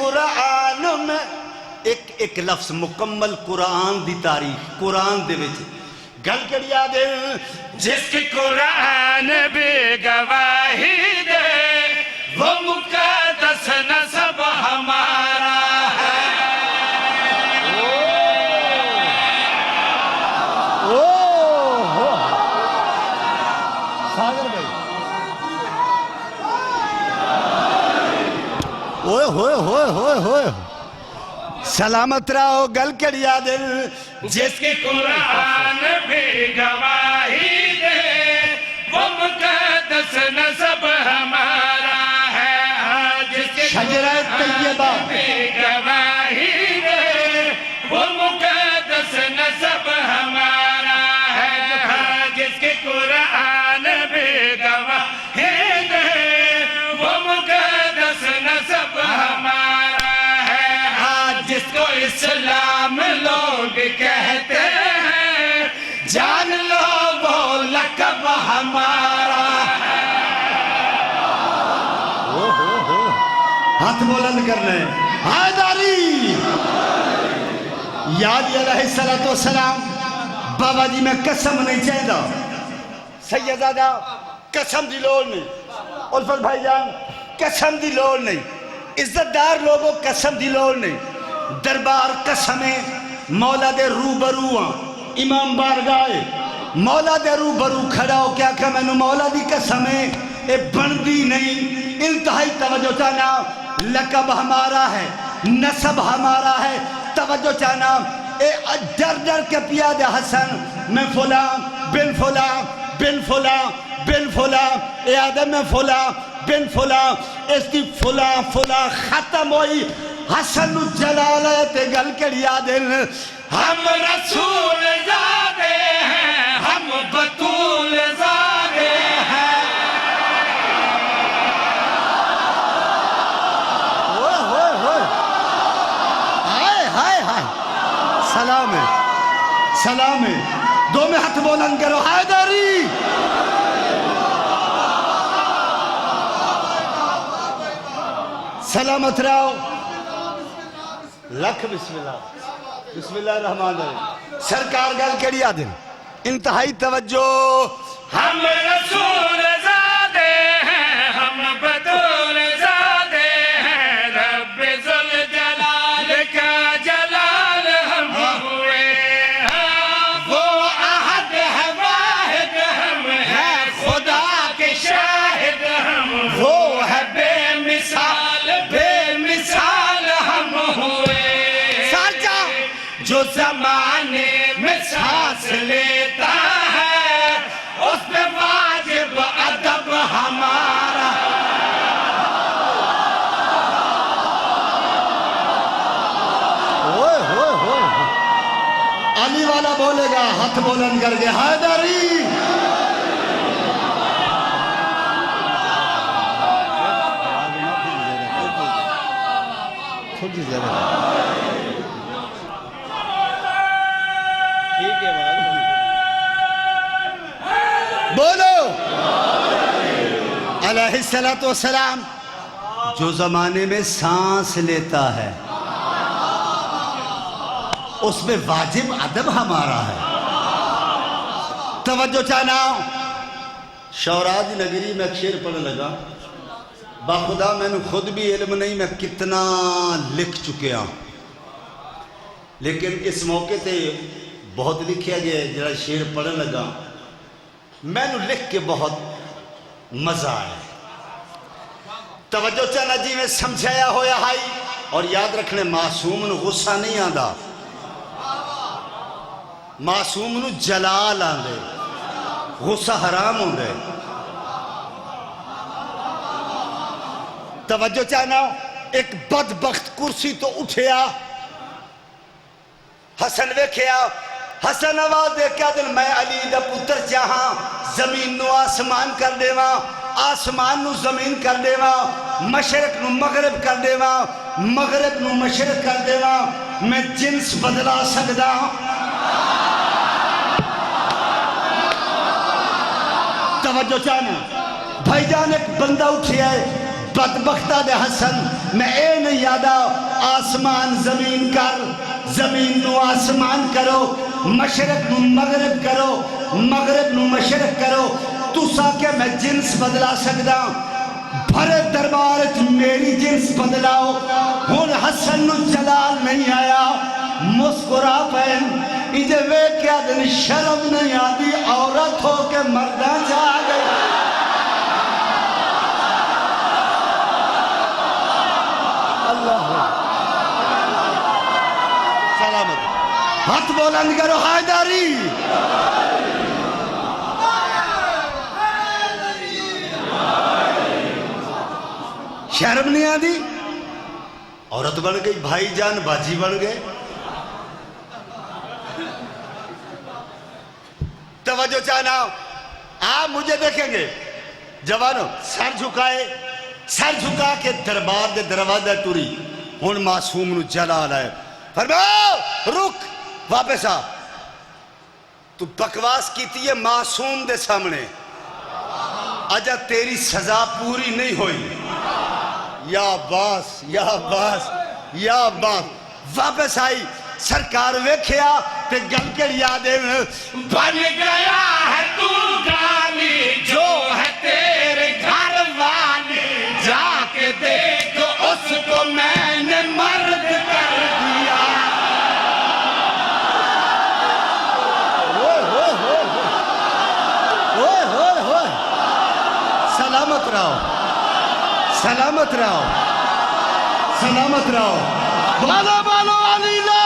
قرآن میں ایک لفظ مکمل قرآن دی تاریخ قرآن دے وچ گل کر یاد جس کی قرآن بھی گواہی دے وہ مقدس نسب ہمارا ہے ساگر بھائی ہوئے ہوئے ہوئے ہوئے ہوئے سلامت رہو گل کر یاد جس کی قرآن بھی گواہی دے وہ مقدس نسب ہمارا ہے جس کی شجرہ طیبہ بھی گواہی دے وہ مقدس نسب ہمارا ہے جس کی قرآن بھی گواہی دے وہ مقدس نسب ہمارا ہے جس کو اسلام لوگ کہتے ہیں جان لو وہ لقب ہمارا ہے ہاتھ بلند کرنے حیدری یاد علیہ السلام بابا جی میں قسم نہیں چاہتا سیدادہ قسم دی لوڑ نہیں الفت بھائی جان قسم دی لوڑ نہیں عزتدار لوگوں قسم دی لوڑ نہیں دربار قسمیں مولا دے روبرو امام بارگاہ مولا دے روبرو کھڑا ہو کیا کہ میں نے مولا دی قسمیں اے بندی نہیں انتہائی توجہ چاہنا لقب ہمارا ہے نسب ہمارا ہے توجہ چاہنا اے ڈر ڈر کے پیاد حسن میں فلاں بن فلاں بن فلاں بن فلاں اے آدم میں فلاں بن فلاں اس دی فلاں فلاں ختم ہوئی حسن جلالت گل کری آدن ہم رسول زادے ہیں ہم بطول زادے ہیں ہوئے ہوئے ہوئے ہائے ہائے ہائے سلام ہے سلام ہے دو میں ہاتھ بولند کرو حیدری سلامت رہو لکھ بسم اللہ الرحمن الرحیم سرکار گل کری آدن انتہائی توجہ ہم رسول زادے ہیں ہم بطول زادے ہیں رب ذوالجلال کا جلال ہم ہوئے وہ احد ہے واحد ہم ہیں خدا کے شاہد ہم وہ ہے بے مثال ہم ہوئے جو زمانے میں سانس لیتا ہے اس پہ واجب ادب ہمارا ہوئے ہوئے ہوئے علی والا بولے گا ہاتھ بولند کر کے حیدری بولو علیہ السلام جو زمانے میں سانس لیتا ہے اس میں واجب ادب ہمارا ہے توجہ چاہنا شوراج نگری میں ایک شعر پڑھنے لگا باخدا میں نے خود بھی علم نہیں میں کتنا لکھ چکیا لیکن اس موقع تے بہت لکھیا گیا جڑا شعر پڑھنے لگا میں نے لکھ کے بہت مزہ آیا توجہ چاہنا جی میں سمجھایا ہویا ہائی اور یاد رکھنے معصوم نو غصہ نہیں آندا معصوم نو جلال آندے غصہ حرام ہوندے توجہ چاہنا ایک بدبخت کرسی تو اٹھیا حسن ویکھیا حسن آواز دے کیا دل میں علی دا پتر چاہاں زمین نو آسمان کر دیواں آسمان نو زمین کر دیواں مشرق نو مغرب کر دیواں مغرب نو مشرق کر دیواں میں جنس بدلا سکدا توجہ چاہنا بھائی جان ایک بندہ اٹھیا ہے بدبختہ دے حسن میں اے نہیں یادا آسمان زمین کر زمین نو آسمان کرو مشرق نو مغرب کرو مغرب نو مشرق کرو تو سا کہ میں جنس بدلا سکدا بھرے دربارت میری جنس بدلاؤ ہون حسن نو جلال نہیں آیا مسکرا پہن انجھے وے کیا دن شرم نہیں آدھی عورت ہو کے مردہ جا گئی اللہ سلامت ہاتھ بولند کرو حیداری شرم نہیں آدھی عورت بن گئی بھائی جان باجی بن گئے توجہ چاہنا آپ مجھے دیکھیں گے جوانوں سر جھکا کے دربار دے دروازہ ٹوری ہن معصوم نو جلال ہے فرماؤ رک واپس آ تو بکواس کیتی ہے معصوم دے سامنے اجا تیری سزا پوری نہیں ہوئی یا باس یا باس یا باس واپس آئی سرکار ویکھیا تے گل کے یادیں بن گیا ہے تو گالی جو ہے تیرے گھر والی جا کے دیکھ اس کو میں نے مرد کر دیا سلامت رہو سلامت رہو سلامت رہو بالو بالو علی لا